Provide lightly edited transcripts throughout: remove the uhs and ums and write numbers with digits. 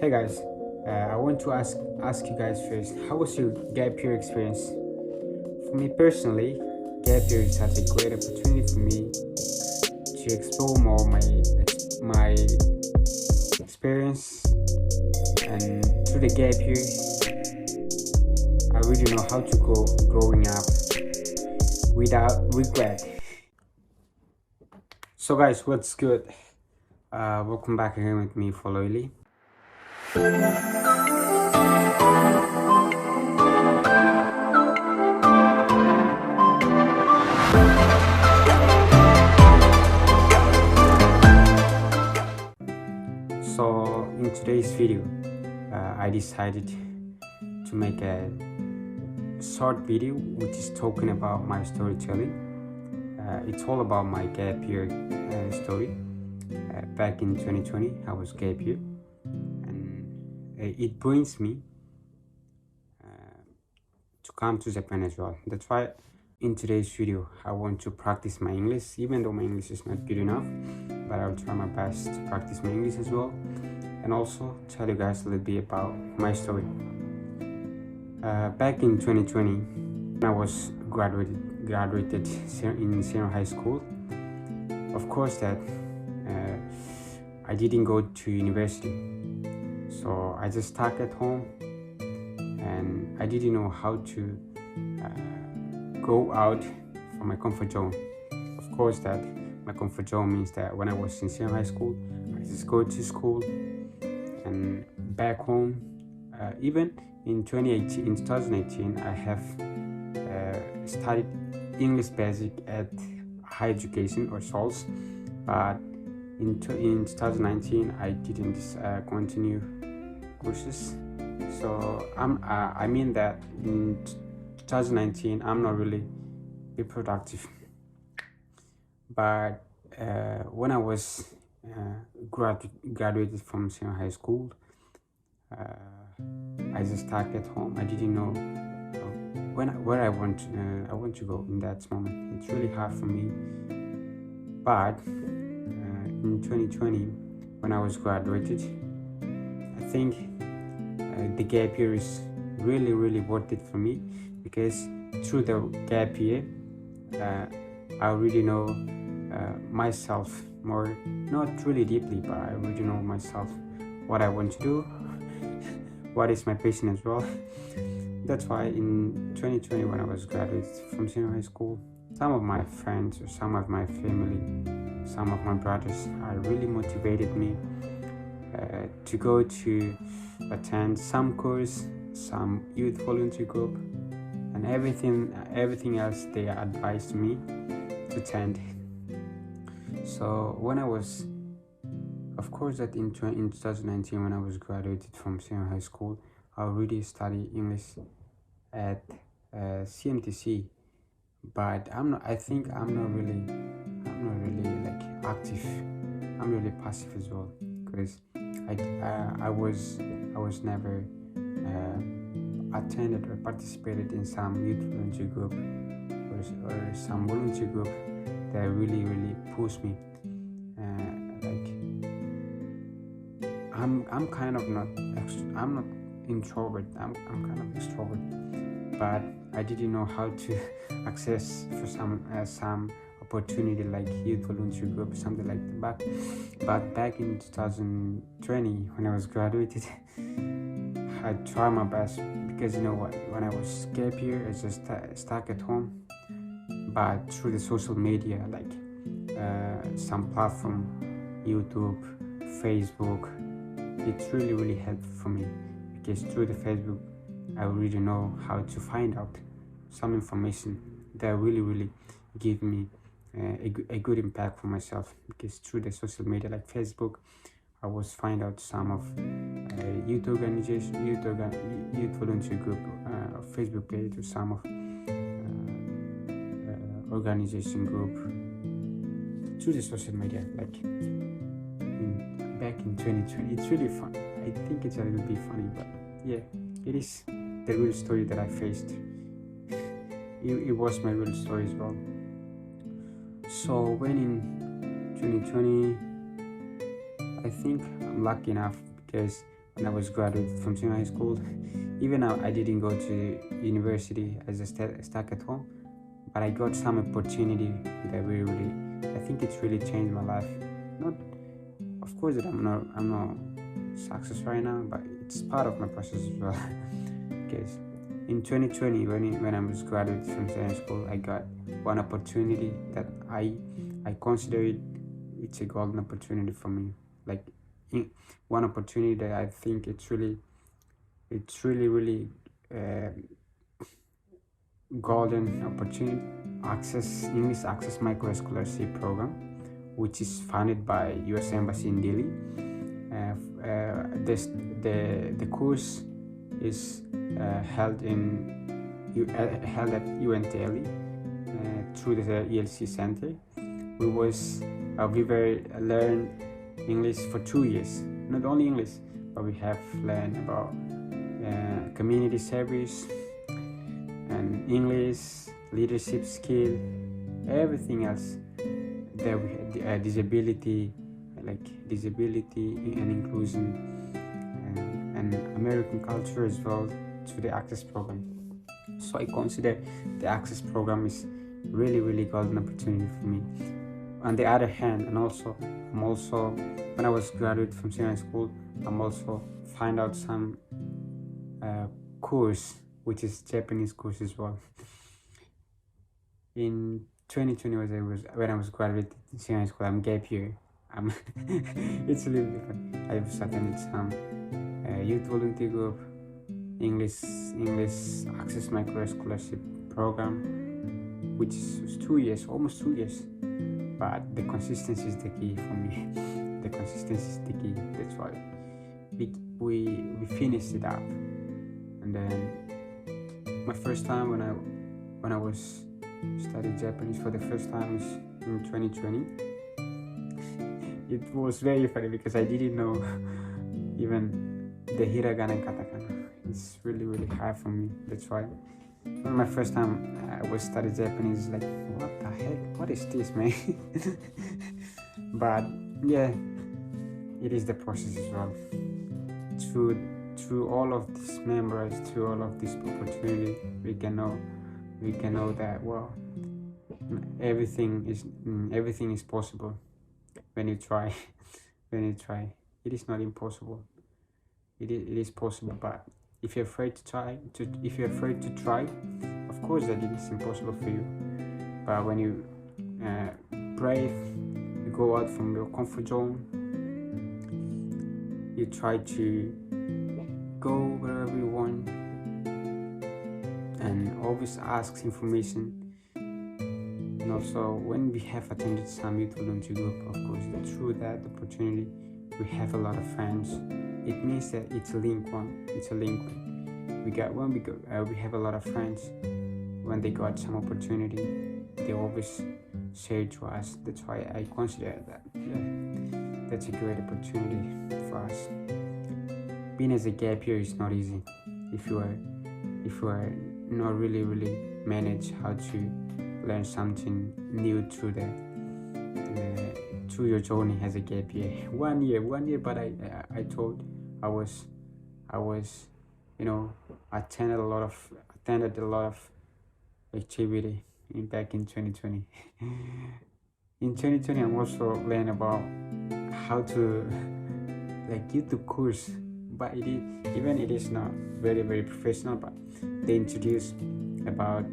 Hey guys, I want to ask you guys first. How was your gap year experience? For me personally, gap year is such a great opportunity for me to explore more my experience, and through the gap year, I really know how to go growing up without regret. So guys, what's good? Welcome back again with me, Follow. So in today's video, I decided to make a short video which is talking about my storytelling. It's all about my gap year story. Back in 2020, I was gap year, and it brings me to come to Japan as well. That's why in today's video, I want to practice my English, even though my English is not good enough, but I'll try my best to practice my English as well, and also tell you guys a little bit about my story. Back in 2020, when I was graduated in senior high school, of course that I didn't go to university, so I just stuck at home, and I didn't know how to go out from my comfort zone. Of course that my comfort zone means that when I was in senior high school, I just go to school, and back home, even in 2018, I have studied English basic at higher education or SALS, but in 2019 I didn't continue courses. So I mean that in 2019 I'm not really be productive. But when I was graduated from senior high school, I just stuck at home. I didn't know where I want to go in that moment. It's really hard for me. But in 2020, when I was graduated, I think the gap year is really worth it for me, because through the gap year, I already know myself more, not really deeply, but I already know myself, what I want to do, what is my passion as well. That's why in 2020, when I was graduated from senior high school, some of my friends or some of my family, some of my brothers are really motivated me to go to attend some course, some youth volunteer group, and everything else they advised me to attend. So when I was, of course, that in 2019, when I was graduated from senior high school, I already studied English at CMTC, but I think I'm not really like active. I'm really passive as well, because I was never attended or participated in some youth volunteer group or some volunteer group that really pushed me. I'm kind of I'm not introvert. I'm kind of extrovert, but I didn't know how to access for some opportunity like youth volunteer group, something like that. But back in 2020, when I was graduated, I tried my best, because you know what, when I was gap year, I just stuck at home. But through the social media, like some platform, YouTube, Facebook, it's really helpful for me, because through the Facebook I already know how to find out some information that really give me a good impact for myself, because through the social media like Facebook, I was find out some of youth organization, youth volunteer group, Facebook page, or some of organization group through the social media, like back in 2020. It's really fun. I think it's a little bit funny, but yeah, it is the real story that I faced. It was my real story as well. So when in 2020, I think I'm lucky enough, because when I was graduated from senior high school. Even now, I didn't go to university as a stuck at home, but I got some opportunity that really, I think it's really changed my life. Not, of course, that I'm not success right now, but it's part of my process as well. Because in 2020, when I was graduated from senior school, I got one opportunity that I consider it's a golden opportunity for me. Like one opportunity that I think it's really golden opportunity. English Access Micro Scholarship Program, which is funded by U.S. Embassy in Delhi. The course is held at UNT Delhi through the ELC Center. We learned English for 2 years. Not only English, but we have learned about community service and English, leadership skill, everything else. There we had disability and inclusion, and American culture as well to the Access program. So I consider the Access program is really golden opportunity for me. On the other hand, I'm also when I was graduated from senior school, I'm also find out some course which is Japanese course as well. In 2020, when I was graduated in senior school, I'm gap year. It's a little different. I've attended some youth volunteer group, English Access Micro Scholarship Program, which is 2 years, almost 2 years. But the consistency is the key for me. The consistency is the key. That's why we finished it up. And then my first time when I was studying Japanese for the first time is in 2020. It was very funny because I didn't know even the hiragana and katakana. It's really hard for me. That's why when my first time I was studying Japanese, like, what the heck? What is this, man? But yeah, it is the process as well. Through all of these memories, through all of this opportunity, we can know that, well, everything is possible when you try. It is not impossible. It is possible, but if you're afraid to try, of course that it is impossible for you. But when you brave, you go out from your comfort zone, you try to go wherever you want, and always ask information. And also, when we have attended some youth volunteer group, of course, through that opportunity, we have a lot of friends. It means that it's a link one. We have a lot of friends. When they got some opportunity, they always share to us. That's why I consider that. Yeah, that's a great opportunity for us. Being as a gap year is not easy. If you are not really manage how to learn something new through your journey as a gap year. 1 year, but I thought I was attended a lot of activity back in 2020. In 2020, I'm also learning about how to YouTube course, but it is not very professional, but they introduce about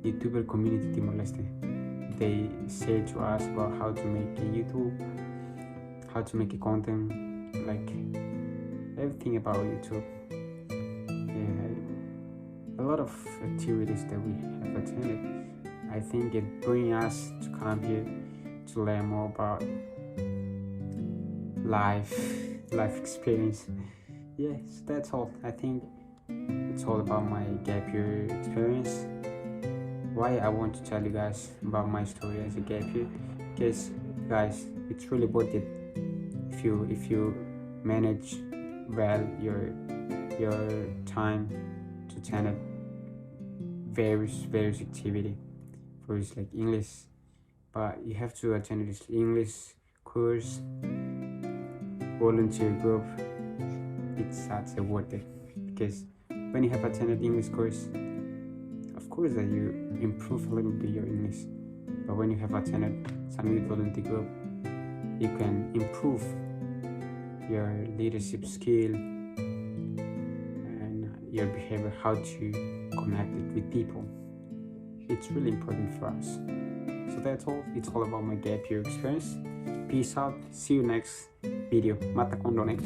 YouTuber community Timor-Leste. They say to us about how to make a YouTube, how to make a content, like everything about YouTube. A lot of activities that we have attended. I think it brings us to come here to learn more about life experience. Yes, that's all. I think it's all about my gap year experience. Why I want to tell you guys about my story as a gap year, because guys, it's really worth it if you manage well your time to attend various activity. For it's like English, but you have to attend this English course, volunteer group, it's that's worth it, because when you have attended English course, of course that you improve a little bit your English, but when you have attended some volunteer group, you can improve your leadership skill and your behavior, how to connect it with people. It's really important for us. So that's all. It's all about my gap year experience. Peace out. See you next video. Mata kondone.